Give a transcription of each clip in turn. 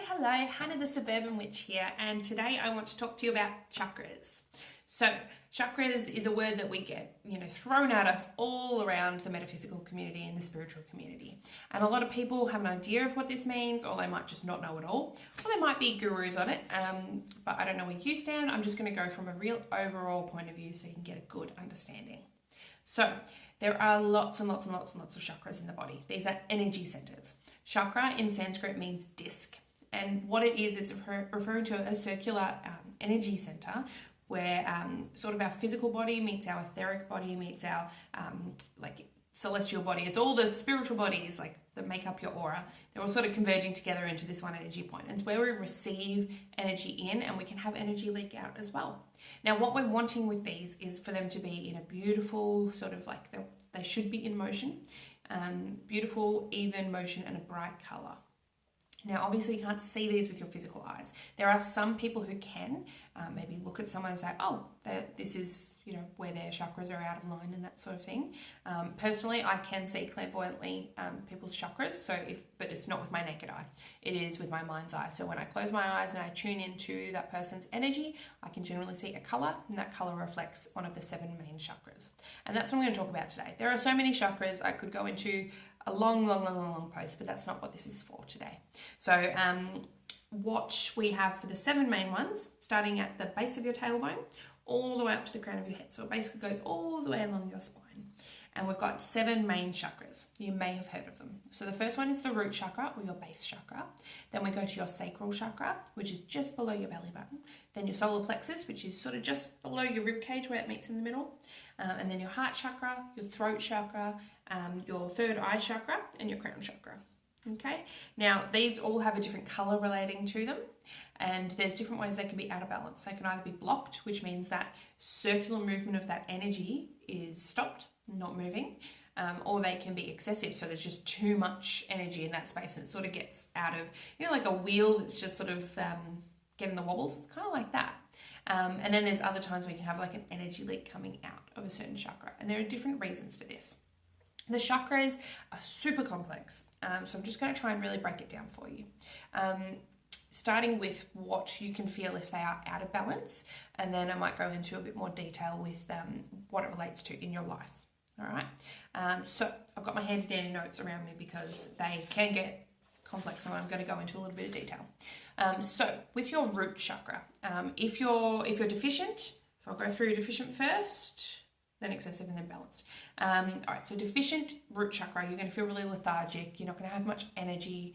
Hello, Hannah the Suburban Witch here, and today I want to talk to you about chakras. So, chakras is a word that we get, thrown at us all around the metaphysical community and the spiritual community. And a lot of people have an idea of what this means, or they might just not know at all, or they might be gurus on it, but I don't know where you stand. I'm just going to go from a real overall point of view so you can get a good understanding. So, there are lots and lots and lots and lots of chakras in the body. These are energy centers. Chakra in Sanskrit means disc. And what it is, it's referring to a circular energy center where sort of our physical body meets our etheric body, meets our celestial body. It's all the spiritual bodies that make up your aura. They're all sort of converging together into this one energy point. And it's where we receive energy in and we can have energy leak out as well. Now, what we're wanting with these is for them to be in a beautiful sort of they should be in motion, beautiful, even motion and a bright color. Now, obviously, you can't see these with your physical eyes. There are some people who can maybe look at someone and say, oh, this is, where their chakras are out of line and that sort of thing. Personally, I can see clairvoyantly people's chakras, but it's not with my naked eye. It is with my mind's eye. So when I close my eyes and I tune into that person's energy, I can generally see a color, and that color reflects one of the 7 main chakras. And that's what I'm going to talk about today. There are so many chakras. I could go into a long post, but that's not what this is for today. So what we have for the 7 main ones, starting at the base of your tailbone, all the way up to the crown of your head. So it basically goes all the way along your spine. And we've got 7 main chakras. You may have heard of them. So the first one is the root chakra, or your base chakra. Then we go to your sacral chakra, which is just below your belly button. Then your solar plexus, which is sort of just below your rib cage where it meets in the middle. And then your heart chakra, your throat chakra, your third eye chakra, and your crown chakra. Okay, now these all have a different color relating to them, and there's different ways they can be out of balance. They can either be blocked, which means that circular movement of that energy is stopped, not moving, or they can be excessive, so there's just too much energy in that space and it sort of gets out of, like a wheel that's just sort of getting the wobbles. It's kind of like that. And then there's other times where you can have like an energy leak coming out of a certain chakra, and there are different reasons for this. The chakras are super complex, so I'm just going to try and really break it down for you. Starting with what you can feel if they are out of balance, and then I might go into a bit more detail with what it relates to in your life. All right, so I've got my handy dandy notes around me because they can get complex, and I'm going to go into a little bit of detail. So with your root chakra, if you're deficient, so I'll go through deficient first, then excessive, and then balanced. All right, so deficient root chakra, you're going to feel really lethargic. You're not going to have much energy.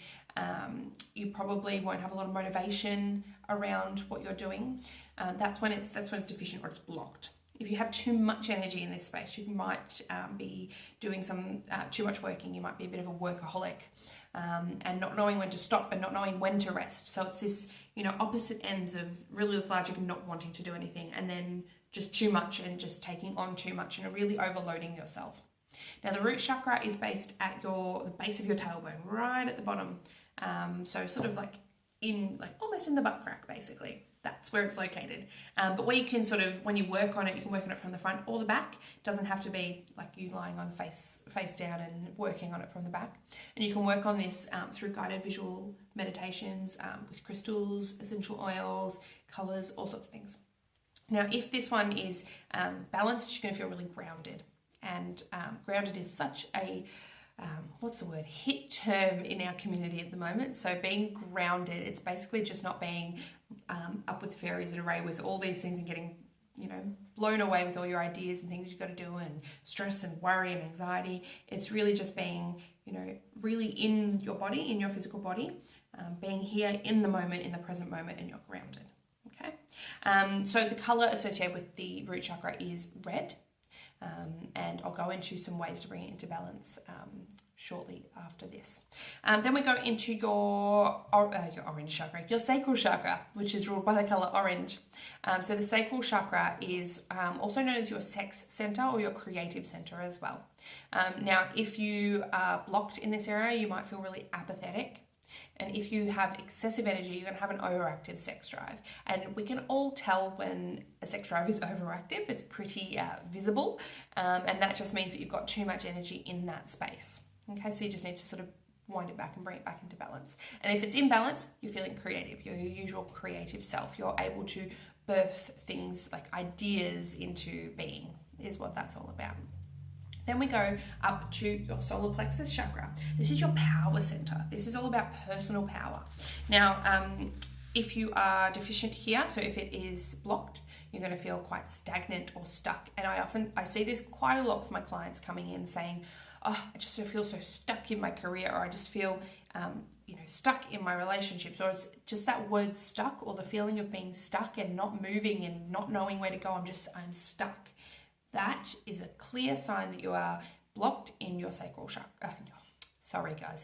You probably won't have a lot of motivation around what you're doing. That's when it's deficient or it's blocked. If you have too much energy in this space, you might be doing some too much working. You might be a bit of a workaholic, and not knowing when to stop and not knowing when to rest. So it's this, opposite ends of really lethargic and not wanting to do anything, and then just too much and just taking on too much and really overloading yourself. Now, the root chakra is based at the base of your tailbone, right at the bottom. So sort of almost in the butt crack, basically. That's where it's located. But where you can when you work on it, you can work on it from the front or the back. It doesn't have to be like you lying on face down and working on it from the back. And you can work on this through guided visual meditations, with crystals, essential oils, colors, all sorts of things. Now, if this one is balanced, you're going to feel really grounded. And grounded is such a, hit term in our community at the moment. So being grounded, it's basically just not being up with fairies and array with all these things and getting, blown away with all your ideas and things you've got to do and stress and worry and anxiety. It's really just being, really in your body, in your physical body, being here in the moment, in the present moment, and you're grounded. Okay, so the color associated with the root chakra is red, and I'll go into some ways to bring it into balance shortly after this. Then we go into your orange chakra, your sacral chakra, which is ruled by the color orange. So the sacral chakra is also known as your sex center or your creative center as well. Now, if you are blocked in this area, you might feel really apathetic. And if you have excessive energy, you're going to have an overactive sex drive. And we can all tell when a sex drive is overactive. It's pretty visible. And that just means that you've got too much energy in that space. Okay, so you just need to sort of wind it back and bring it back into balance. And if it's in balance, you're feeling creative. You're your usual creative self. You're able to birth things like ideas into being, is what that's all about. Then we go up to your solar plexus chakra. This is your power center. This is all about personal power. Now, if you are deficient here, so if it is blocked, you're going to feel quite stagnant or stuck. And I see this quite a lot with my clients coming in saying, oh, I just feel so stuck in my career, or I just feel, stuck in my relationships, or it's just that word stuck, or the feeling of being stuck and not moving and not knowing where to go. I'm stuck. That is a clear sign that you are blocked in your sacral chakra.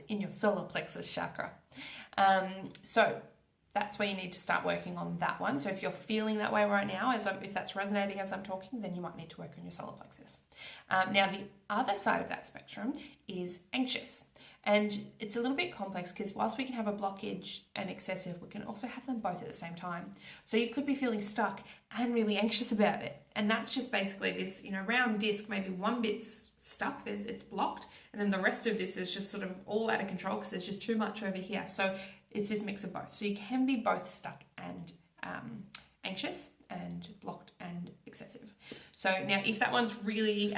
In your solar plexus chakra. So that's where you need to start working on that one. So if you're feeling that way right now, if that's resonating as I'm talking, then you might need to work on your solar plexus. Now, the other side of that spectrum is anxious. And it's a little bit complex because whilst we can have a blockage and excessive, we can also have them both at the same time. So you could be feeling stuck and really anxious about it. And that's just basically this, round disc, maybe one bit's stuck, it's blocked, and then the rest of this is just sort of all out of control because there's just too much over here. So it's this mix of both. So you can be both stuck and anxious and blocked and excessive. So now if that one's really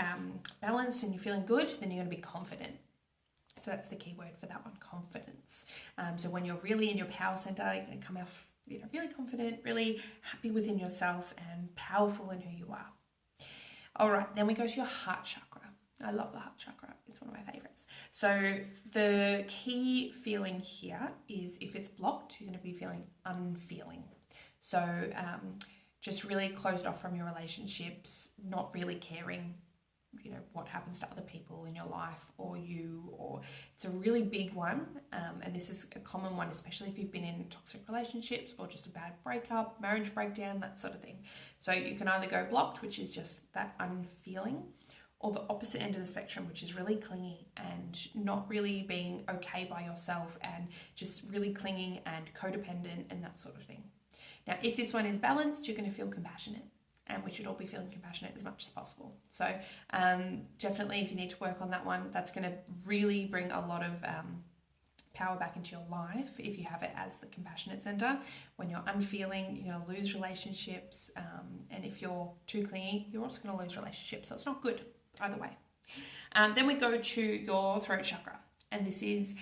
balanced and you're feeling good, then you're going to be confident. So that's the key word for that one, confidence. So when you're really in your power center, you're going to come out really confident, really happy within yourself and powerful in who you are. All right, then we go to your heart chakra. I love the heart chakra. It's one of my favorites. So the key feeling here is if it's blocked, you're going to be feeling unfeeling. So just really closed off from your relationships, not really caring, what happens to other people in your life or it's a really big one. And this is a common one, especially if you've been in toxic relationships or just a bad breakup, marriage breakdown, that sort of thing. So you can either go blocked, which is just that unfeeling, or the opposite end of the spectrum, which is really clingy and not really being okay by yourself and just really clinging and codependent and that sort of thing. Now, if this one is balanced, you're going to feel compassionate. And we should all be feeling compassionate as much as possible. So definitely if you need to work on that one, that's going to really bring a lot of power back into your life if you have it as the compassionate center. When you're unfeeling, you're going to lose relationships. And if you're too clingy, you're also going to lose relationships. So it's not good either way. Then we go to your throat chakra. And this is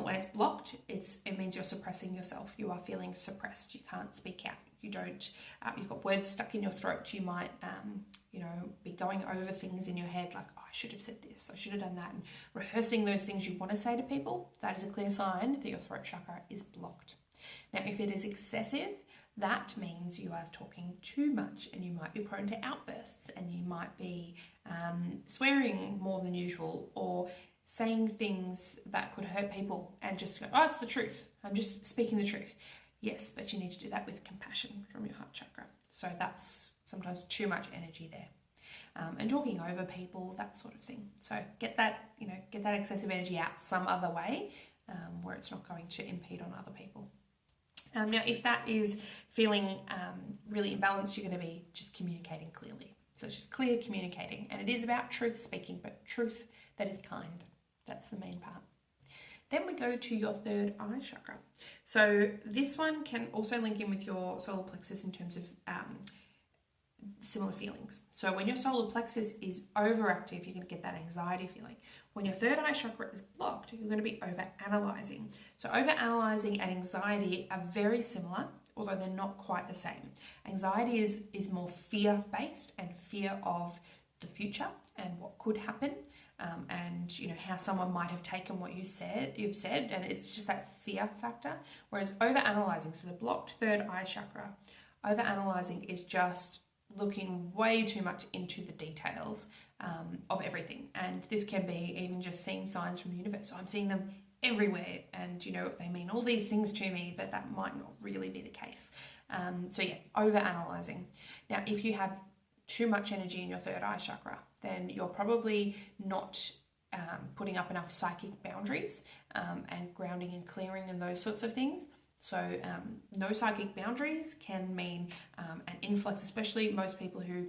when it's blocked, it means you're suppressing yourself. You are feeling suppressed. You can't speak out. You've got words stuck in your throat. You might, be going over things in your head like, oh, I should have said this, I should have done that, and rehearsing those things you want to say to people. That is a clear sign that your throat chakra is blocked. Now, if it is excessive, that means you are talking too much and you might be prone to outbursts and you might be swearing more than usual or saying things that could hurt people and just go, oh, it's the truth. I'm just speaking the truth. Yes, but you need to do that with compassion from your heart chakra. So that's sometimes too much energy there. And talking over people, that sort of thing. So get that excessive energy out some other way where it's not going to impede on other people. Now, if that is feeling really imbalanced, you're going to be just communicating clearly. So it's just clear communicating. And it is about truth speaking, but truth that is kind. That's the main part. Then we go to your third eye chakra. So this one can also link in with your solar plexus in terms of similar feelings. So when your solar plexus is overactive, you're going to get that anxiety feeling. When your third eye chakra is blocked, you're going to be over-analyzing. So over-analyzing and anxiety are very similar, although they're not quite the same. Anxiety is more fear-based and fear of the future and what could happen. And how someone might have taken what you've said, and it's just that fear factor. Whereas over-analyzing, so the blocked third eye chakra, over-analyzing is just looking way too much into the details of everything. And this can be even just seeing signs from the universe. So I'm seeing them everywhere, and they mean all these things to me, but that might not really be the case. So yeah, over-analyzing. Now, if you have too much energy in your third eye chakra, then you're probably not putting up enough psychic boundaries and grounding and clearing and those sorts of things. So no psychic boundaries can mean an influx, especially most people who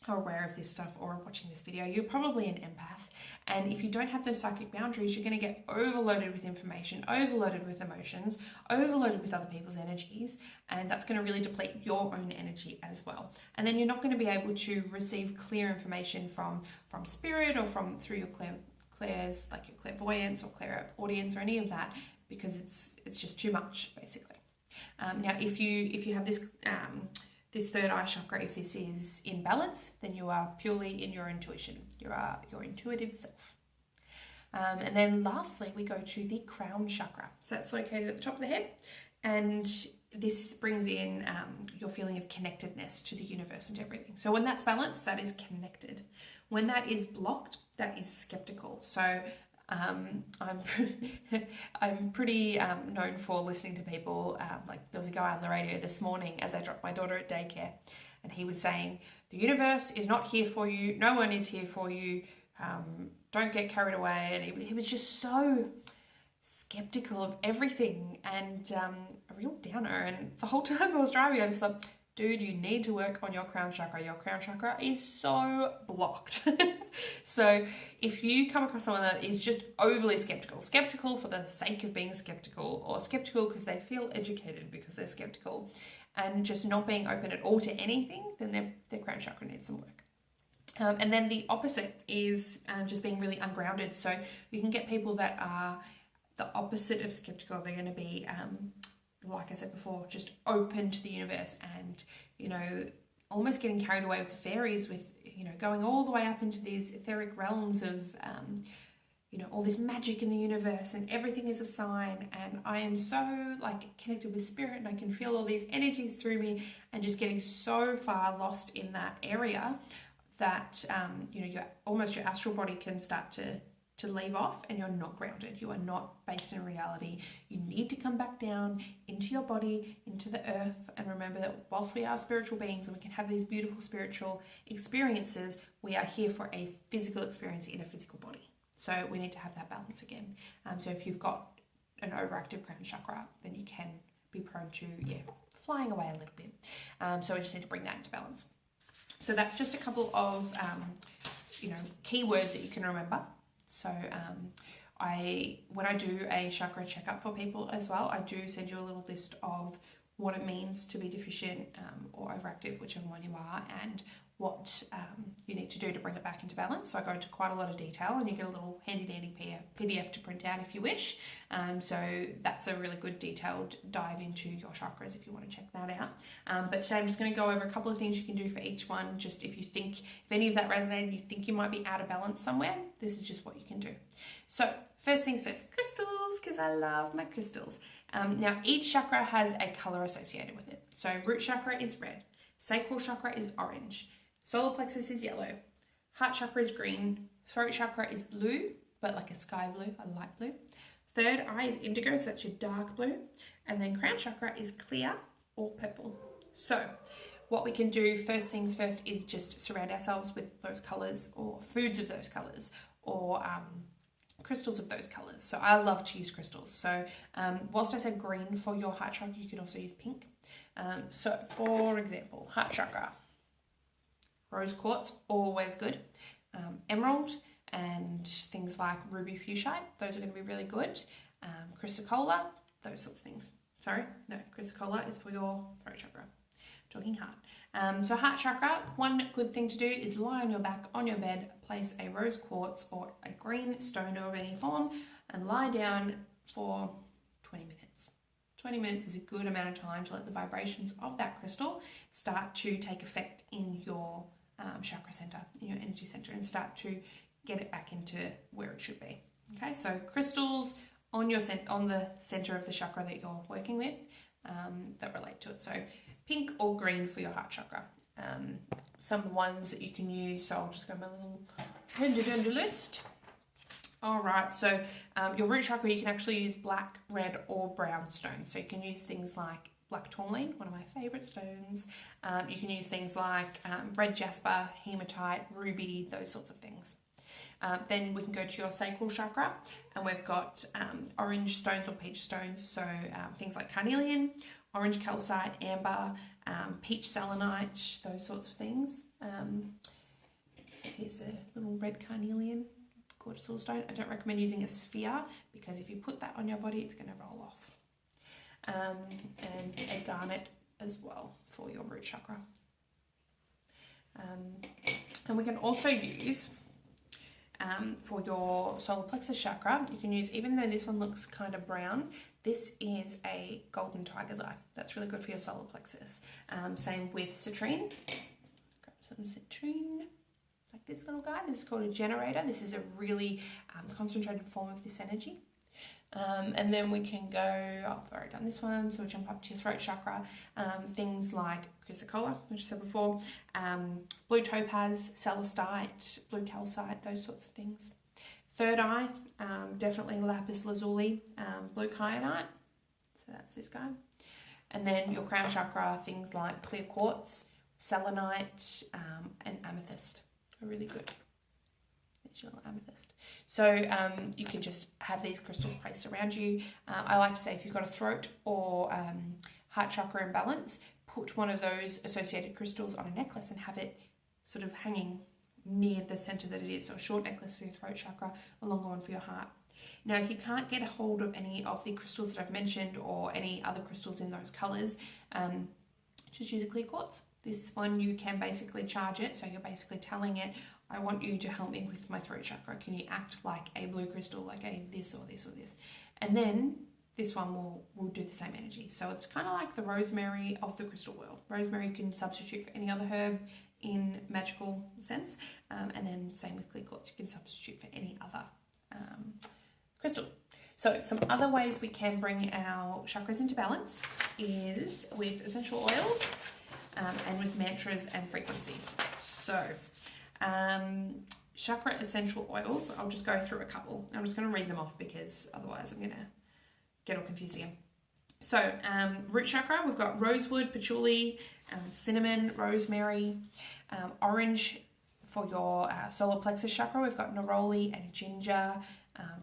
are aware of this stuff or are watching this video, you're probably an empath. And if you don't have those psychic boundaries, you're going to get overloaded with information, overloaded with emotions, overloaded with other people's energies, and that's going to really deplete your own energy as well. And then you're not going to be able to receive clear information from spirit or through your clairs, like your clairvoyance or clairaudience or any of that, because it's just too much, basically. Now, if you have this third eye chakra, if this is in balance, then you are purely in your intuition. You are your intuitive self. And then lastly, we go to the crown chakra. So that's located at the top of the head. And this brings in your feeling of connectedness to the universe and to everything. So when that's balanced, that is connected. When that is blocked, that is skeptical. So I'm pretty known for listening to people. Like there was a guy on the radio this morning as I dropped my daughter at daycare, and he was saying, the universe is not here for you. No one is here for you. Don't get carried away. And he was just so skeptical of everything and a real downer. And the whole time I was driving, I just thought, dude, you need to work on your crown chakra. Your crown chakra is so blocked. So if you come across someone that is just overly skeptical for the sake of being skeptical, or skeptical because they feel educated because they're skeptical, and just not being open at all to anything, then their crown chakra needs some work. And then the opposite is just being really ungrounded. So you can get people that are the opposite of skeptical. They're going to be like I said before, just open to the universe and, almost getting carried away with the fairies, with, going all the way up into these etheric realms of, all this magic in the universe, and everything is a sign. And I am so connected with spirit, and I can feel all these energies through me, and just getting so far lost in that area that, your astral body can start to leave off, and you're not grounded. You are not based in reality. You need to come back down into your body, into the earth, and remember that whilst we are spiritual beings and we can have these beautiful spiritual experiences, we are here for a physical experience in a physical body. So we need to have that balance again. So if you've got an overactive crown chakra, then you can be prone to flying away a little bit. So we just need to bring that into balance. So that's just a couple of keywords that you can remember. So when I do a chakra checkup for people as well, I do send you a little list of what it means to be deficient or overactive, whichever one you are, and what you need to do to bring it back into balance. So I go into quite a lot of detail, and you get a little handy dandy PDF to print out if you wish. So that's a really good detailed dive into your chakras if you want to check that out. But today I'm just going to go over a couple of things you can do for each one. Just if any of that resonated, you think you might be out of balance somewhere, this is just what you can do. So first things first, crystals, because I love my crystals. Now each chakra has a color associated with it. So root chakra is red, sacral chakra is orange, solar plexus is yellow, heart chakra is green, throat chakra is blue, but like a sky blue, a light blue. Third eye is indigo, so that's your dark blue. And then crown chakra is clear or purple. So what we can do, first things first, is just surround ourselves with those colours, or foods of those colours, or crystals of those colours. So I love to use crystals. So whilst I said green for your heart chakra, you could also use pink. So for example, heart chakra, rose quartz, always good. Emerald and things like ruby fuchsia, those are going to be really good. Chrysocolla, those sorts of things. Sorry, no, chrysocolla is for your throat chakra. Talking heart. So heart chakra, one good thing to do is lie on your back on your bed, place a rose quartz or a green stone of any form, and lie down for 20 minutes. 20 minutes is a good amount of time to let the vibrations of that crystal start to take effect in your chakra center, in your energy center, and start to get it back into where it should be. Okay, so crystals on the center of the chakra that you're working with that relate to it. So pink or green for your heart chakra. Some ones that you can use, so I'll just go my little handy list. All right, so your root chakra, you can actually use black, red, or brown stones. So you can use things like black tourmaline, one of my favorite stones. You can use things like red jasper, hematite, ruby, those sorts of things. Then we can go to your Sacral Chakra, and we've got orange stones or peach stones, so things like carnelian, orange calcite, amber, peach selenite, those sorts of things. So here's a little red carnelian, gorgeous little stone. I don't recommend using a sphere because if you put that on your body, it's going to roll off. And a garnet as well for your root chakra. And we can also use, for your solar plexus chakra, you can use, even though this one looks kind of brown, this is a golden tiger's eye. That's really good for your solar plexus. Same with citrine. Grab some citrine, like this little guy. This is called a generator. This is a really concentrated form of this energy. And then we can go, I've already done this one, so we'll jump up to your throat chakra. Things like chrysocolla, which I said before, blue topaz, celestite, blue calcite, those sorts of things. Third eye, definitely lapis lazuli, blue kyanite, so that's this guy. And then your crown chakra, things like clear quartz, selenite, and amethyst are really good. There's your little amethyst. So you can just have these crystals placed around you. I like to say if you've got a throat or heart chakra imbalance, put one of those associated crystals on a necklace and have it sort of hanging near the center that it is. So a short necklace for your throat chakra, a longer one for your heart. Now, if you can't get a hold of any of the crystals that I've mentioned or any other crystals in those colors, just use a clear quartz. This one, you can basically charge it. So you're basically telling it, I want you to help me with my throat chakra. Can you act like a blue crystal, like a this or this or this? And then this one will do the same energy. So it's kind of like the rosemary of the crystal world. Rosemary can substitute for any other herb in magical sense. And then same with clear quartz, you can substitute for any other crystal. So some other ways we can bring our chakras into balance is with essential oils and with mantras and frequencies. So chakra essential oils, I'll just go through a couple. I'm just going to read them off because otherwise I'm going to get all confused again. So root chakra, we've got rosewood, patchouli, cinnamon, rosemary, orange. For your solar plexus chakra, we've got neroli and ginger,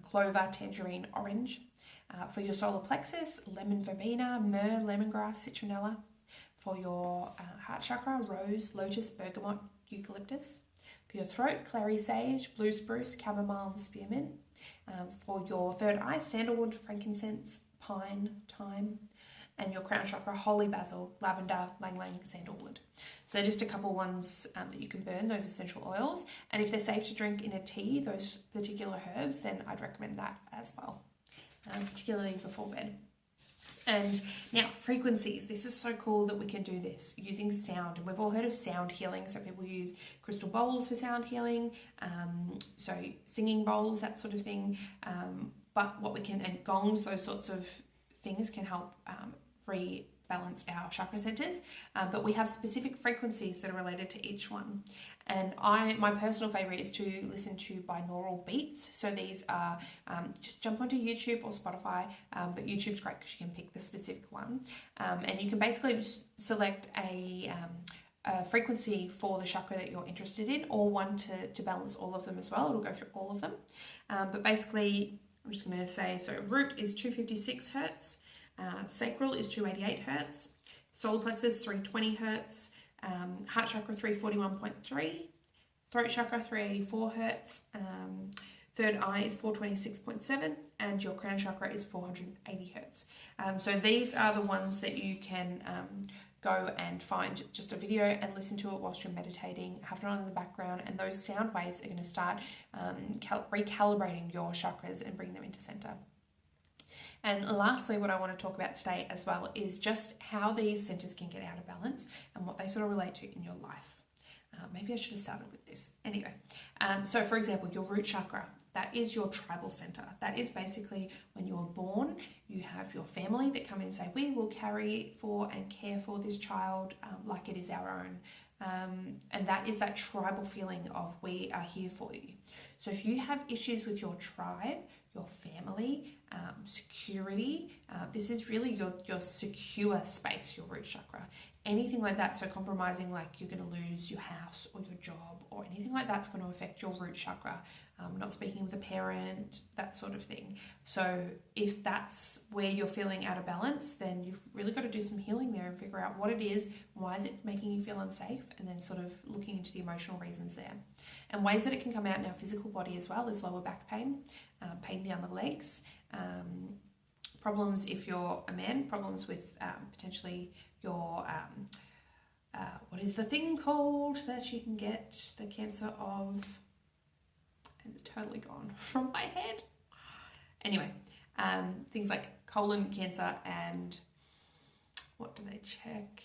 clover, tangerine, orange. For your solar plexus, lemon verbena, myrrh, lemongrass, citronella. For your heart chakra, rose, lotus, bergamot, eucalyptus. For your throat, clary sage, blue spruce, chamomile, and spearmint. For your third eye, sandalwood, frankincense, pine, thyme. And your crown chakra, holly, basil, lavender, lang-lang, sandalwood. So they're just a couple ones that you can burn, those essential oils. And if they're safe to drink in a tea, those particular herbs, then I'd recommend that as well, particularly before bed. And now frequencies. This is so cool that we can do this using sound. And we've all heard of sound healing. So people use crystal bowls for sound healing. So singing bowls, that sort of thing. But what we can, and gongs, those sorts of things can help rebalance our chakra centers, but we have specific frequencies that are related to each one. And my personal favorite is to listen to binaural beats. So these are, just jump onto YouTube or Spotify, but YouTube's great because you can pick the specific one. And you can basically select a frequency for the chakra that you're interested in, or one to balance all of them as well. It'll go through all of them. But basically, I'm just going to say, so root is 256 hertz. Sacral is 288 hertz, solar plexus 320 hertz, heart chakra 341.3, throat chakra 384 hertz, third eye is 426.7, and your crown chakra is 480 hertz. So these are the ones that you can go and find just a video and listen to it whilst you're meditating, have it on in the background, and those sound waves are going to start recalibrating your chakras and bring them into center. And lastly, what I want to talk about today as well is just how these centers can get out of balance and what they sort of relate to in your life. Maybe I should have started with this. Anyway, so for example, your root chakra, that is your tribal center. That is basically when you were born, you have your family that come in and say, we will carry for and care for this child like it is our own. And that is that tribal feeling of we are here for you. So if you have issues with your tribe, your family, security. This is really your secure space, your root chakra. Anything like that, so compromising like you're going to lose your house or your job or anything like that's going to affect your root chakra. Not speaking with a parent, that sort of thing. So if that's where you're feeling out of balance, then you've really got to do some healing there and figure out what it is, why is it making you feel unsafe, and then sort of looking into the emotional reasons there. And ways that it can come out in our physical body as well is lower back pain, pain down the legs, problems if you're a man, problems with potentially your, what is the thing called that you can get the cancer of? And it's totally gone from my head. Anyway, things like colon cancer and what do they check?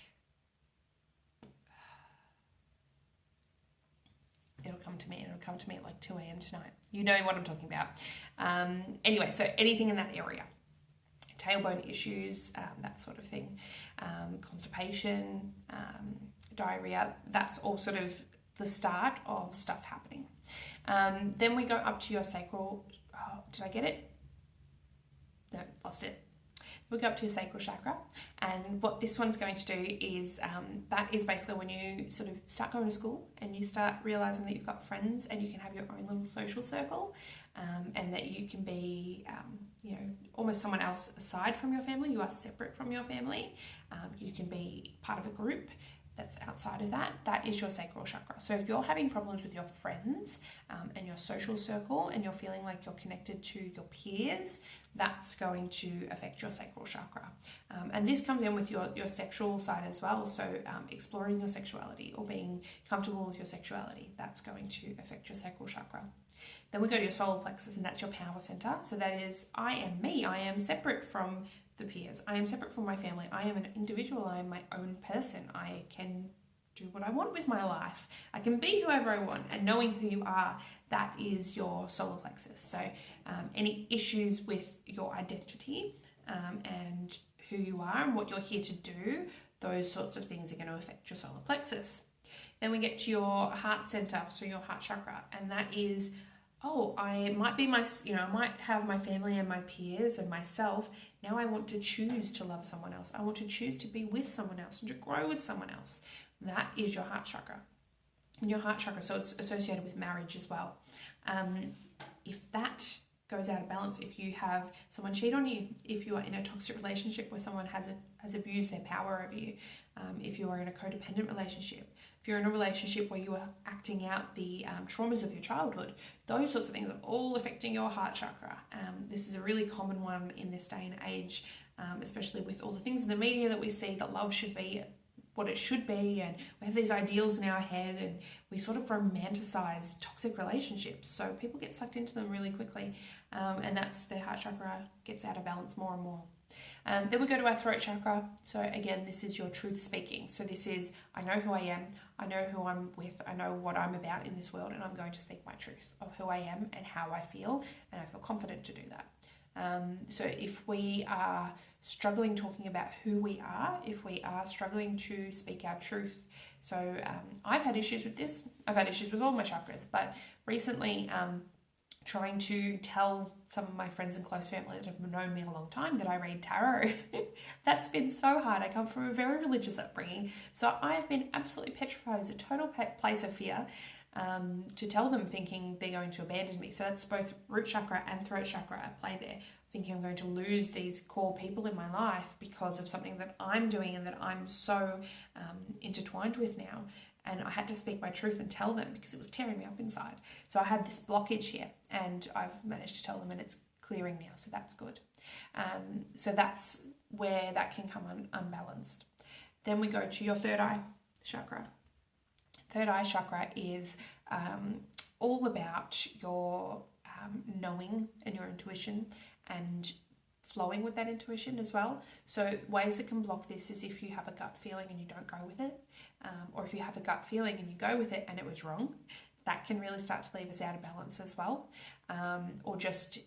It'll come to me at like 2 a.m. tonight. You know what I'm talking about. Anyway, so anything in that area. Tailbone issues, that sort of thing. Constipation, diarrhea, that's all sort of the start of stuff happening. Then we go up to your sacral, did I get it? No, lost it. We go up to your sacral chakra, and what this one's going to do is that is basically when you sort of start going to school and you start realizing that you've got friends and you can have your own little social circle, and that you can be almost someone else aside from your family. You are separate from your family. You can be part of a group that's outside of that. That is your sacral chakra. So if you're having problems with your friends and your social circle, and you're feeling like you're connected to your peers, that's going to affect your sacral chakra. And this comes in with your sexual side as well. So exploring your sexuality or being comfortable with your sexuality, that's going to affect your sacral chakra. Then we go to your solar plexus, and that's your power center. So that is, I am me. I am separate from the peers. I am separate from my family. I am an individual. I am my own person. I can do what I want with my life. I can be whoever I want. And knowing who you are, that is your solar plexus. So any issues with your identity and who you are and what you're here to do, those sorts of things are going to affect your solar plexus. Then we get to your heart center, so your heart chakra, and that is, I might have my family and my peers and myself. Now I want to choose to love someone else. I want to choose to be with someone else and to grow with someone else. That is your heart chakra. And your heart chakra, so it's associated with marriage as well. If that goes out of balance, if you have someone cheat on you, if you are in a toxic relationship where someone has abused their power over you, if you are in a codependent relationship, if you're in a relationship where you are acting out the traumas of your childhood, those sorts of things are all affecting your heart chakra. This is a really common one in this day and age, especially with all the things in the media that we see that love should be what it should be, and we have these ideals in our head, and we sort of romanticize toxic relationships, so people get sucked into them really quickly, and that's their heart chakra gets out of balance more and more. Then we go to our throat chakra. So again, this is your truth speaking. So this is, I know who I am, I know who I'm with, I know what I'm about in this world, and I'm going to speak my truth of who I am and how I feel, and I feel confident to do that. So if we are struggling talking about who we are, if we are struggling to speak our truth, so I've had issues with this. I've had issues with all my chakras, but recently trying to tell some of my friends and close family that have known me a long time that I read tarot, that's been so hard. I come from a very religious upbringing, so I have been absolutely petrified as a total place of fear to tell them, thinking they're going to abandon me. So that's both root chakra and throat chakra at play there, thinking I'm going to lose these core people in my life because of something that I'm doing and that I'm so intertwined with now. And I had to speak my truth and tell them because it was tearing me up inside. So I had this blockage here, and I've managed to tell them, and it's clearing now, so that's good. So that's where that can come unbalanced. Then we go to your third eye chakra. Third eye chakra is all about your knowing and your intuition and flowing with that intuition as well. So ways that can block this is if you have a gut feeling and you don't go with it, or if you have a gut feeling and you go with it and it was wrong, that can really start to leave us out of balance as well. Or just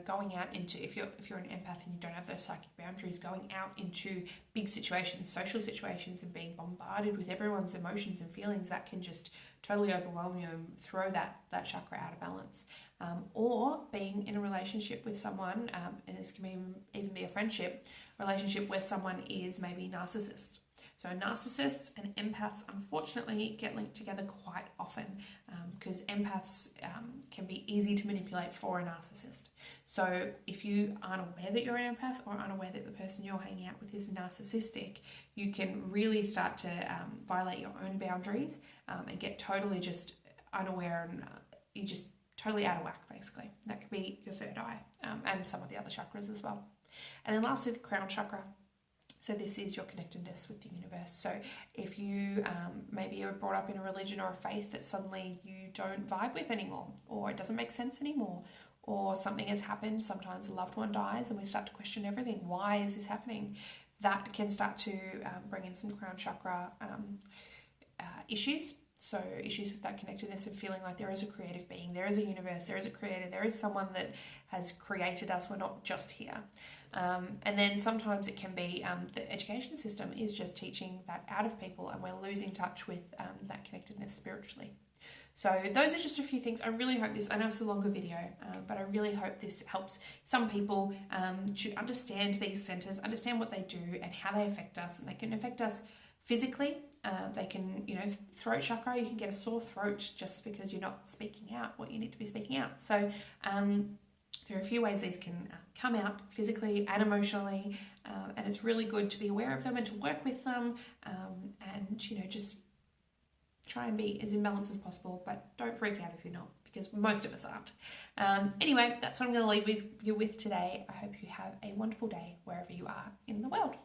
going out into, if you're an empath and you don't have those psychic boundaries, going out into big situations, social situations, and being bombarded with everyone's emotions and feelings, that can just totally overwhelm you and throw that chakra out of balance. Or being in a relationship with someone, and this can even be a friendship relationship where someone is maybe narcissist. So narcissists and empaths unfortunately get linked together quite often, because empaths can be easy to manipulate for a narcissist. So if you aren't aware that you're an empath or aren't aware that the person you're hanging out with is narcissistic, you can really start to violate your own boundaries and get totally just unaware, and you're just totally out of whack, basically. That could be your third eye, and some of the other chakras as well. And then lastly, the crown chakra. So this is your connectedness with the universe. So if you maybe you're brought up in a religion or a faith that suddenly you don't vibe with anymore, or it doesn't make sense anymore, or something has happened, sometimes a loved one dies and we start to question everything. Why is this happening? That can start to bring in some crown chakra issues. So issues with that connectedness and feeling like there is a creative being, there is a universe, there is a creator, there is someone that has created us. We're not just here. And then sometimes it can be the education system is just teaching that out of people, and we're losing touch with that connectedness spiritually. So those are just a few things. I really hope this, I know it's a longer video, but I really hope this helps some people to understand these centers, understand what they do and how they affect us. And they can affect us physically. They can, throat chakra, you can get a sore throat just because you're not speaking out what you need to be speaking out. So there are a few ways these can come out physically and emotionally, and it's really good to be aware of them and to work with them, and just try and be as in balance as possible, but don't freak out if you're not, because most of us aren't. Anyway, that's what I'm going to leave you with today. I hope you have a wonderful day wherever you are in the world.